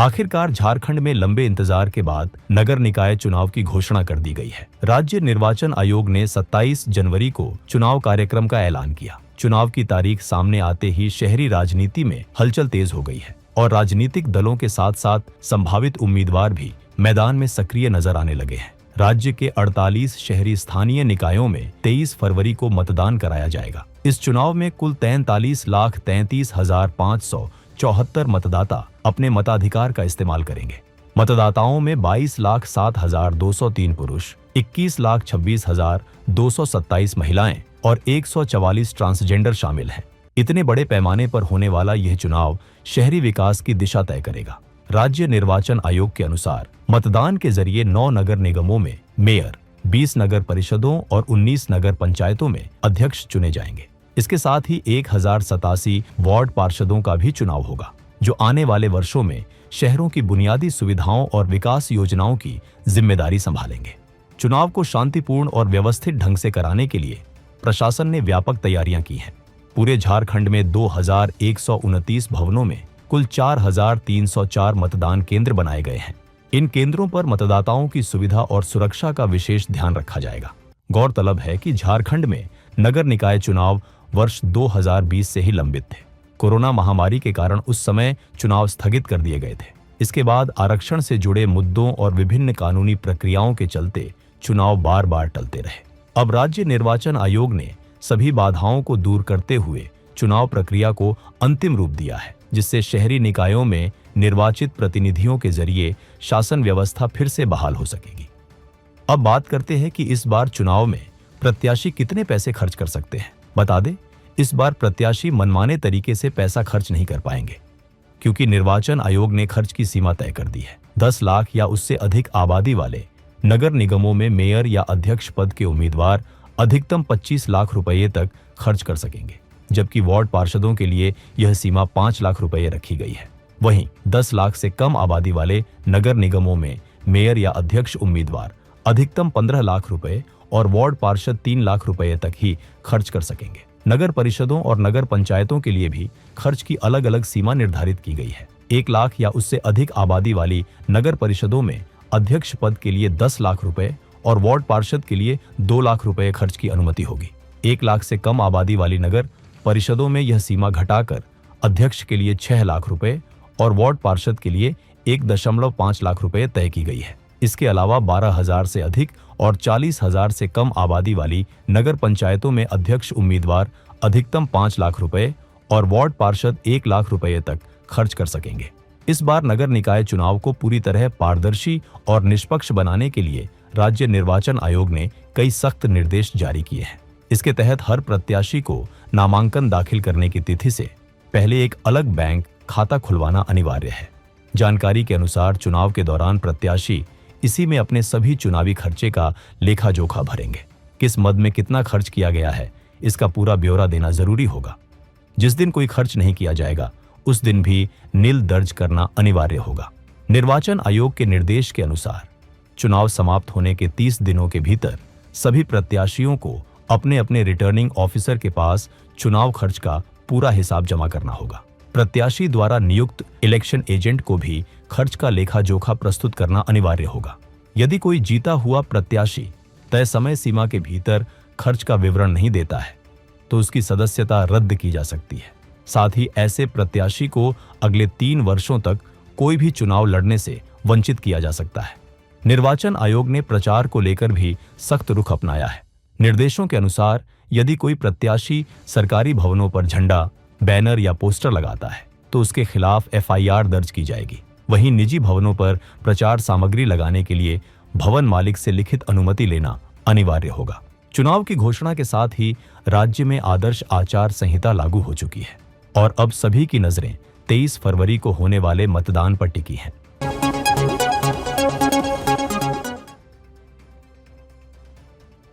आखिरकार झारखंड में लंबे इंतजार के बाद नगर निकाय चुनाव की घोषणा कर दी गई है। राज्य निर्वाचन आयोग ने 27 जनवरी को चुनाव कार्यक्रम का ऐलान किया। चुनाव की तारीख सामने आते ही शहरी राजनीति में हलचल तेज हो गई है और राजनीतिक दलों के साथ साथ संभावित उम्मीदवार भी मैदान में सक्रिय नजर आने लगे हैं। राज्य के 48 शहरी स्थानीय निकायों में 23 फरवरी को मतदान कराया जाएगा। इस चुनाव में कुल 43,33,574 मतदाता अपने मताधिकार का इस्तेमाल करेंगे। मतदाताओं में 22,07,203 पुरुष, 21,26,227 महिलाएं और 144 ट्रांसजेंडर शामिल हैं। इतने बड़े पैमाने पर होने वाला यह चुनाव शहरी विकास की दिशा तय करेगा। राज्य निर्वाचन आयोग के अनुसार मतदान के जरिए 9 नगर निगमों में मेयर, 20 नगर परिषदों और 19 नगर पंचायतों में अध्यक्ष चुने जाएंगे। इसके साथ ही 1087 वार्ड पार्षदों का भी चुनाव होगा, जो आने वाले वर्षों में शहरों की बुनियादी सुविधाओं और विकास योजनाओं की जिम्मेदारी संभालेंगे। चुनाव को शांतिपूर्ण और व्यवस्थित ढंग से कराने के लिए प्रशासन ने व्यापक तैयारियां की हैं। पूरे झारखंड में 2129 भवनों में कुल 4304 मतदान केंद्र बनाए गए हैं। इन केंद्रों पर मतदाताओं की सुविधा और सुरक्षा का विशेष ध्यान रखा जाएगा। गौरतलब है कि झारखंड में नगर निकाय चुनाव वर्ष 2020 से ही लंबित थे। कोरोना महामारी के कारण उस समय चुनाव स्थगित कर दिए गए थे। इसके बाद आरक्षण से जुड़े मुद्दों और विभिन्न कानूनी प्रक्रियाओं के चलते चुनाव बार बार टलते रहे। अब राज्य निर्वाचन आयोग ने सभी बाधाओं को दूर करते हुए चुनाव प्रक्रिया को अंतिम रूप दिया है, जिससे शहरी निकायों में निर्वाचित प्रतिनिधियों के जरिए शासन व्यवस्था फिर से बहाल हो सकेगी। अब बात करते हैं कि इस बार चुनाव में प्रत्याशी कितने पैसे खर्च कर सकते हैं। बता दें, इस बार प्रत्याशी मनमाने तरीके से पैसा खर्च नहीं कर पाएंगे, क्योंकि निर्वाचन आयोग ने खर्च की सीमा तय कर दी है। 10 लाख या उससे अधिक आबादी वाले नगर निगमों में मेयर या अध्यक्ष पद के उम्मीदवार अधिकतम 25 लाख रुपये तक खर्च कर सकेंगे, जबकि वार्ड पार्षदों के लिए यह सीमा 5 लाख रुपये रखी गई है। वहीं 10 लाख से कम आबादी वाले नगर निगमों में मेयर या अध्यक्ष उम्मीदवार अधिकतम 15 लाख रुपए और वार्ड पार्षद 3 लाख रुपए तक ही खर्च कर सकेंगे। नगर परिषदों और नगर पंचायतों के लिए भी खर्च की अलग अलग सीमा निर्धारित की गई है। 1 लाख या उससे अधिक आबादी वाली नगर परिषदों में अध्यक्ष पद के लिए 10 लाख रुपए और वार्ड पार्षद के लिए 2 लाख रुपए खर्च की अनुमति होगी। 1 लाख से कम आबादी वाली नगर परिषदों में यह सीमा घटाकर अध्यक्ष के लिए 6 लाख रुपए और वार्ड पार्षद के लिए 1.5 लाख रुपए तय की गई है। इसके अलावा 12,000 से अधिक और 40,000 से कम आबादी वाली नगर पंचायतों में अध्यक्ष उम्मीदवार अधिकतम 5 लाख रुपए और वार्ड पार्षद 1 लाख रुपए तक खर्च कर सकेंगे। इस बार नगर निकाय चुनाव को पूरी तरह पारदर्शी और निष्पक्ष बनाने के लिए राज्य निर्वाचन आयोग ने कई सख्त निर्देश जारी किए हैं। इसके तहत हर प्रत्याशी को नामांकन दाखिल करने की तिथि से पहले एक अलग बैंक खाता खुलवाना अनिवार्य है। जानकारी के अनुसार चुनाव के दौरान प्रत्याशी इसी में अपने सभी चुनावी खर्चे का लेखा जोखा भरेंगे। किस मद में कितना खर्च किया गया है, इसका पूरा ब्यौरा देना जरूरी होगा। जिस दिन कोई खर्च नहीं किया जाएगा, उस दिन भी नील दर्ज करना अनिवार्य होगा। निर्वाचन आयोग के निर्देश के अनुसार चुनाव समाप्त होने के 30 दिनों के भीतर सभी प्रत्याशियों को अपने अपने रिटर्निंग ऑफिसर के पास चुनाव खर्च का पूरा हिसाब जमा करना होगा। प्रत्याशी द्वारा नियुक्त इलेक्शन एजेंट को भी खर्च का लेखा जोखा प्रस्तुत करना अनिवार्य होगा। यदि कोई जीता हुआ प्रत्याशी तय समय सीमा के भीतर खर्च का विवरण नहीं देता है, तो उसकी सदस्यता रद्द की जा सकती है। साथ ही ऐसे प्रत्याशी को अगले 3 वर्षों तक कोई भी चुनाव लड़ने से वंचित किया जा सकता है। निर्वाचन आयोग ने प्रचार को लेकर भी सख्त रुख अपनाया है। निर्देशों के अनुसार यदि कोई प्रत्याशी सरकारी भवनों पर झंडा, बैनर या पोस्टर लगाता है, तो उसके खिलाफ FIR दर्ज की जाएगी। वहीं निजी भवनों पर प्रचार सामग्री लगाने के लिए भवन मालिक से लिखित अनुमति लेना अनिवार्य होगा। चुनाव की घोषणा के साथ ही राज्य में आदर्श आचार संहिता लागू हो चुकी है और अब सभी की नजरें 23 फरवरी को होने वाले मतदान पर टिकी हैं।